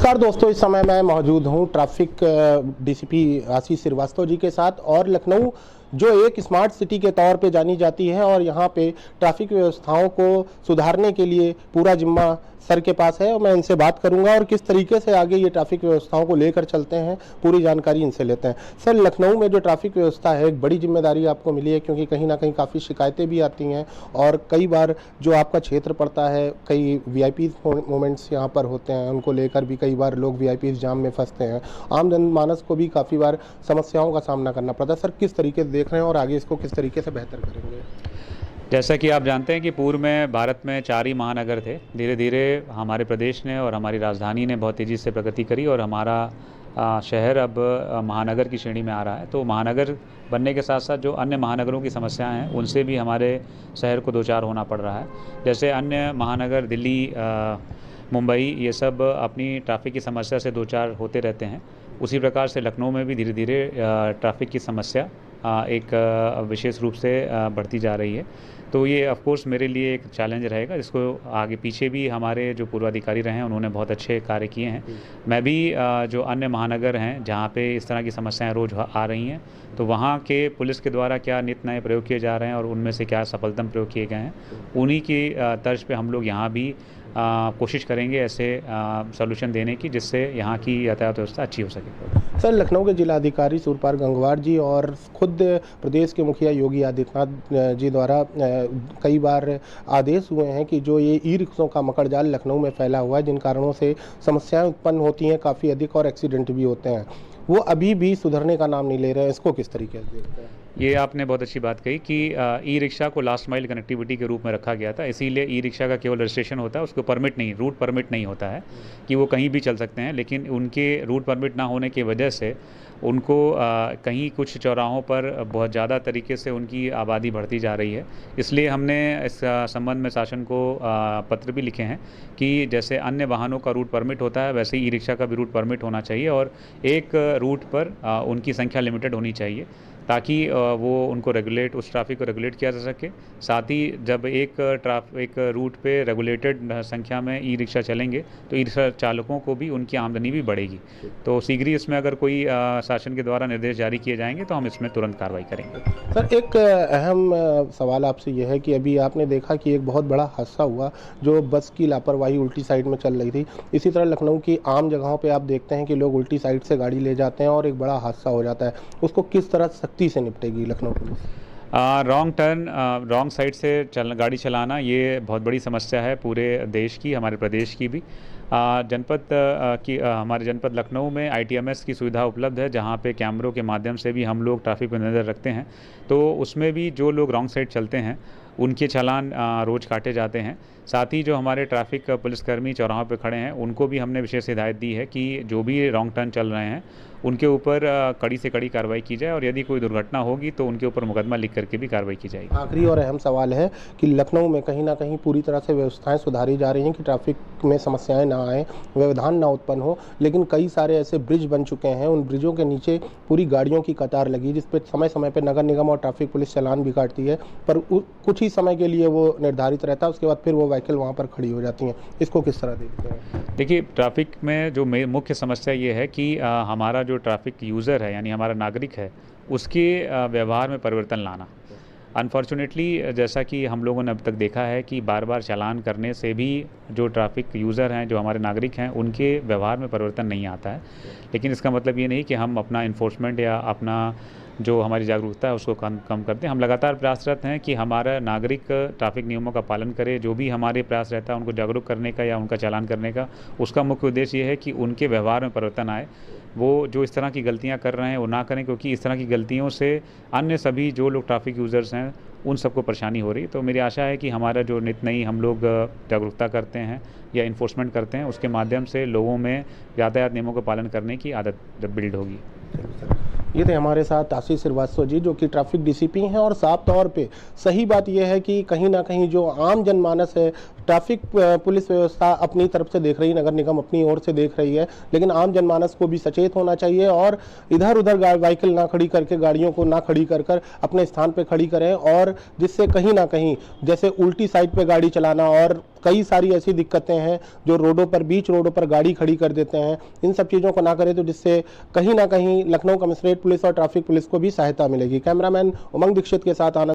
नमस्कार दोस्तों, इस समय मैं मौजूद हूं ट्रैफिक डीसीपी आशीष श्रीवास्तव जी के साथ। और लखनऊ जो एक स्मार्ट सिटी के तौर पे जानी जाती है और यहां पे ट्रैफिक व्यवस्थाओं को सुधारने के लिए पूरा जिम्मा सर के पास है। और मैं इनसे बात करूंगा और किस तरीके से आगे ये ट्रैफिक व्यवस्थाओं को लेकर चलते हैं, पूरी जानकारी इनसे लेते हैं। सर, लखनऊ में जो ट्रैफिक व्यवस्था है, एक बड़ी जिम्मेदारी आपको मिली है, क्योंकि कहीं ना कहीं काफ़ी शिकायतें भी आती हैं और कई बार जो आपका क्षेत्र पड़ता है, कई वीआईपी मोमेंट्स यहाँ पर होते हैं, उनको लेकर भी कई बार लोग वीआईपी जाम में फंसते हैं। आम जनमानस को भी काफ़ी बार समस्याओं का सामना करना पड़ता है। सर, किस तरीके से देख रहे हैं और आगे इसको किस तरीके से बेहतर करेंगे? जैसा कि आप जानते हैं कि पूर्व में भारत में 4 ही महानगर थे। धीरे धीरे हमारे प्रदेश ने और हमारी राजधानी ने बहुत तेज़ी से प्रगति करी और हमारा शहर अब महानगर की श्रेणी में आ रहा है। तो महानगर बनने के साथ साथ जो अन्य महानगरों की समस्याएं हैं, उनसे भी हमारे शहर को दो चार होना पड़ रहा है। जैसे अन्य महानगर दिल्ली, मुंबई, ये सब अपनी ट्रैफिक की समस्या से दो चार होते रहते हैं। उसी प्रकार से लखनऊ में भी धीरे धीरे ट्रैफिक की समस्या एक विशेष रूप से बढ़ती जा रही है। तो ये ऑफ कोर्स मेरे लिए एक चैलेंज रहेगा, जिसको आगे पीछे भी हमारे जो पूर्वाधिकारी रहे हैं उन्होंने बहुत अच्छे कार्य किए हैं। मैं भी जो अन्य महानगर हैं जहाँ पे इस तरह की समस्याएं रोज़ आ रही हैं, तो वहाँ के पुलिस के द्वारा क्या नित्य नए प्रयोग किए जा रहे हैं और उनमें से क्या सफलतम प्रयोग किए गए हैं, उन्हीं की तर्ज पे हम लोग यहाँ भी कोशिश करेंगे ऐसे सॉल्यूशन देने की, जिससे यहाँ की यातायात व्यवस्था अच्छी हो सके। सर, लखनऊ के जिलाधिकारी सुरपाल गंगवार जी और खुद प्रदेश के मुखिया योगी आदित्यनाथ जी द्वारा कई बार आदेश हुए हैं कि जो ये ई रिक्शों का मकड़जाल लखनऊ में फैला हुआ है, जिन कारणों से समस्याएं उत्पन्न होती हैं काफ़ी अधिक और एक्सीडेंट भी होते हैं, वो अभी भी सुधरने का नाम नहीं ले रहे हैं। इसको किस तरीके से देखते हैं? ये आपने बहुत अच्छी बात कही कि ई रिक्शा को लास्ट माइल कनेक्टिविटी के रूप में रखा गया था, इसीलिए ई रिक्शा का केवल रजिस्ट्रेशन होता है, उसको परमिट नहीं, रूट परमिट नहीं होता है कि वो कहीं भी चल सकते हैं। लेकिन उनके रूट परमिट ना होने की वजह से उनको कहीं कुछ चौराहों पर बहुत ज़्यादा तरीके से उनकी आबादी बढ़ती जा रही है। इसलिए हमने इस संबंध में शासन को पत्र भी लिखे हैं कि जैसे अन्य वाहनों का रूट परमिट होता है, वैसे ही ई रिक्शा का भी रूट परमिट होना चाहिए और एक रूट पर उनकी संख्या लिमिटेड होनी चाहिए, ताकि वो उनको रेगुलेट, उस ट्रैफिक को रेगुलेट किया जा सके। साथ ही जब एक रूट पे रेगुलेटेड संख्या में ई रिक्शा चलेंगे तो ई रिक्शा चालकों को भी उनकी आमदनी भी बढ़ेगी। तो शीघ्र ही इसमें अगर कोई शासन के द्वारा निर्देश जारी किए जाएंगे तो हम इसमें तुरंत कार्रवाई करेंगे। सर, एक अहम सवाल आपसे यह है कि अभी आपने देखा कि एक बहुत बड़ा हादसा हुआ, जो बस की लापरवाही उल्टी साइड में चल रही थी। इसी तरह लखनऊ की आम जगहों पे आप देखते हैं कि लोग उल्टी साइड से गाड़ी ले जाते हैं और एक बड़ा हादसा हो जाता है। उसको किस तरह सख्ती से निपटेगी लखनऊ पुलिस? रॉन्ग टर्न, रॉन्ग साइड से गाड़ी चलाना, ये बहुत बड़ी समस्या है पूरे देश की, हमारे प्रदेश की भी। हमारे जनपद लखनऊ में ITMS की सुविधा उपलब्ध है, जहाँ पे कैमरों के माध्यम से भी हम लोग ट्रैफिक पर नज़र रखते हैं। तो उसमें भी जो लोग रॉन्ग साइड चलते हैं उनके चालान रोज़ काटे जाते हैं। साथ ही जो हमारे ट्रैफिक पुलिसकर्मी चौराहों पे खड़े हैं, उनको भी हमने विशेष हिदायत दी है कि जो भी रॉन्ग टर्न चल रहे हैं उनके ऊपर कड़ी से कड़ी कार्रवाई की जाए और यदि कोई दुर्घटना होगी तो उनके ऊपर मुकदमा लिख करके भी कार्रवाई की जाएगी। आखिरी और अहम सवाल है कि लखनऊ में कहीं ना कहीं पूरी तरह से व्यवस्थाएं सुधारी जा रही हैं कि ट्रैफिक में समस्याएं ना आए, व्यवधान ना उत्पन्न हो, लेकिन कई सारे ऐसे ब्रिज बन चुके हैं, उन ब्रिजों के नीचे पूरी गाड़ियों की कतार लगी, जिस पर समय समय पर नगर निगम और ट्रैफिक पुलिस चालान भी काटती है, पर कुछ ही समय के लिए वो निर्धारित रहता है, उसके बाद फिर वो व्हीकल वहाँ पर खड़ी हो जाती हैं। इसको किस तरह देखते हैं? देखिए, ट्रैफिक में जो मुख्य समस्या ये है कि हमारा जो ट्रैफिक यूज़र है, यानी हमारा नागरिक है, उसके व्यवहार में परिवर्तन लाना। अनफॉर्चुनेटली, जैसा कि हम लोगों ने अब तक देखा है कि बार बार चालान करने से भी जो ट्रैफिक यूज़र हैं, जो हमारे नागरिक हैं, उनके व्यवहार में परिवर्तन नहीं आता है। लेकिन इसका मतलब ये नहीं कि हम अपना इन्फोर्समेंट या अपना जो हमारी जागरूकता है उसको कम करते हैं। हम लगातार प्रयासरत हैं कि हमारा नागरिक ट्रैफिक नियमों का पालन करे। जो भी हमारे प्रयास रहता है उनको जागरूक करने का या उनका चालान करने का, उसका मुख्य उद्देश्य ये है कि उनके व्यवहार में परिवर्तन आए। वो जो इस तरह की गलतियां कर रहे हैं वो ना करें, क्योंकि इस तरह की गलतियों से अन्य सभी जो लोग ट्रैफिक यूज़र्स हैं उन सबको परेशानी हो रही है। तो मेरी आशा है कि हमारा जो नित्य नई हम लोग जागरूकता करते हैं या इन्फोर्समेंट करते हैं, उसके माध्यम से लोगों में यातायात नियमों का पालन करने की आदत बिल्ड होगी। ये थे हमारे साथ आशीष श्रीवास्तव जी, जो कि ट्रैफिक डीसीपी हैं। और साफ तौर पे सही बात यह है कि कहीं ना कहीं जो आम जनमानस है ट्रैफिक पुलिस व्यवस्था अपनी तरफ से देख रही है, नगर निगम अपनी ओर से देख रही है, लेकिन आम जनमानस को भी सचेत होना चाहिए और इधर उधर व्हीकल ना खड़ी करके, गाड़ियों को ना खड़ी कर कर अपने स्थान पे खड़ी करें, और जिससे कहीं ना कहीं जैसे उल्टी साइड पे गाड़ी चलाना और कई सारी ऐसी दिक्कतें हैं जो रोडों पर, बीच रोडों पर गाड़ी खड़ी कर देते हैं, इन सब चीज़ों को ना करें तो जिससे कहीं ना कहीं लखनऊ कमिश्नरेट पुलिस और ट्रैफिक पुलिस को भी सहायता मिलेगी। कैमरामैन उमंग दीक्षित के साथ आनंद।